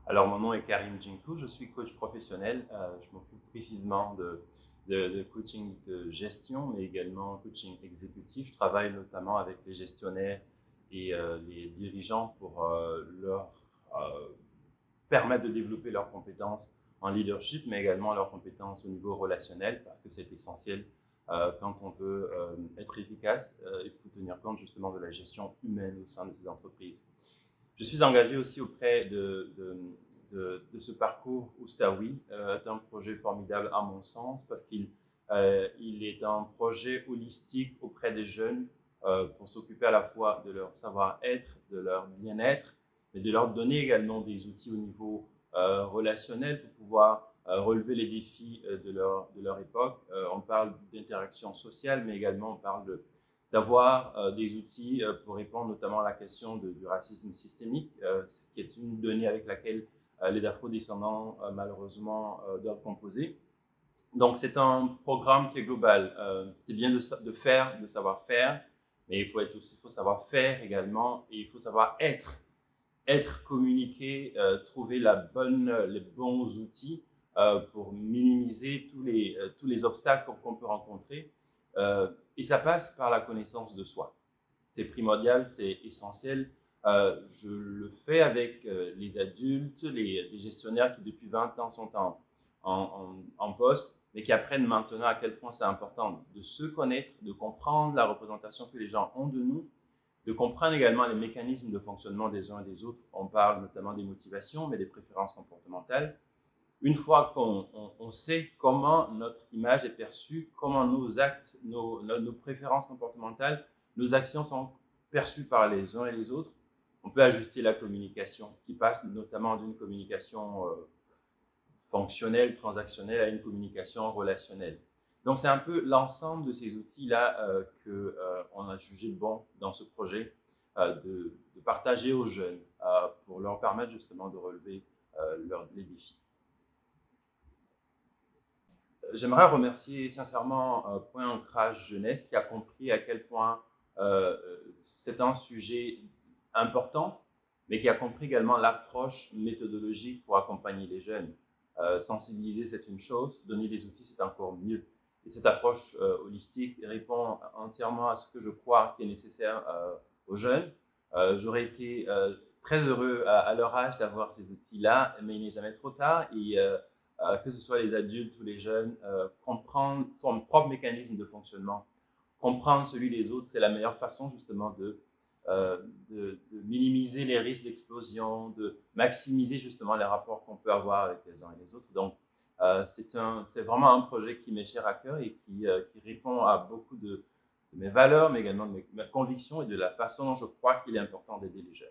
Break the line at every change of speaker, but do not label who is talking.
Alors, mon nom est Karim Djinkou, je suis coach professionnel. Je m'occupe précisément de coaching de gestion, mais également coaching exécutif. Je travaille notamment avec les gestionnaires et les dirigeants pour leur euh, permettre de développer leurs compétences en leadership, mais également leurs compétences au niveau relationnel, parce que c'est essentiel quand on veut être efficace. Il faut tenir compte justement de la gestion humaine au sein de ces entreprises. Je suis engagé aussi auprès de ce parcours Oustaoui, est un projet formidable à mon sens parce qu'il est un projet holistique auprès des jeunes pour s'occuper à la fois de leur savoir-être, de leur bien-être, mais de leur donner également des outils au niveau relationnel pour pouvoir relever les défis de leur époque. On parle d'interaction sociale, mais également on parle d'avoir des outils pour répondre notamment à la question du racisme systémique, qui est une donnée avec laquelle les afro-descendants malheureusement doivent composer. Donc c'est un programme qui est global. C'est bien de faire, de savoir faire, mais il faut savoir faire également et il faut savoir être communiqué, trouver les bons outils pour minimiser tous les obstacles qu'on peut rencontrer. Et ça passe par la connaissance de soi. C'est primordial, c'est essentiel. Je le fais avec les adultes, les gestionnaires qui depuis 20 ans sont en poste, mais qui apprennent maintenant à quel point c'est important de se connaître, de comprendre la représentation que les gens ont de nous, de comprendre également les mécanismes de fonctionnement des uns et des autres. On parle notamment des motivations, mais des préférences comportementales. Une fois qu'on sait comment notre image est perçue, comment nos actes, nos préférences comportementales, nos actions sont perçues par les uns et les autres, on peut ajuster la communication, qui passe notamment d'une communication fonctionnelle, transactionnelle, à une communication relationnelle. Donc, c'est un peu l'ensemble de ces outils-là qu'on a jugé bon dans ce projet de partager aux jeunes pour leur permettre justement de relever les défis. J'aimerais remercier sincèrement Point Ancrage Jeunesse qui a compris à quel point c'est un sujet important, mais qui a compris également l'approche méthodologique pour accompagner les jeunes. Sensibiliser, c'est une chose, donner des outils, c'est encore mieux. Et cette approche holistique répond entièrement à ce que je crois qui est nécessaire aux jeunes. J'aurais été très heureux à leur âge d'avoir ces outils-là, mais il n'est jamais trop tard. Et que ce soit les adultes ou les jeunes, comprendre son propre mécanisme de fonctionnement, comprendre celui des autres, c'est la meilleure façon justement de minimiser les risques d'explosion, de maximiser justement les rapports qu'on peut avoir avec les uns et les autres. Donc, c'est vraiment un projet qui m'est cher à cœur et qui répond à beaucoup de mes valeurs, mais également de mes convictions et de la façon dont je crois qu'il est important d'aider les jeunes.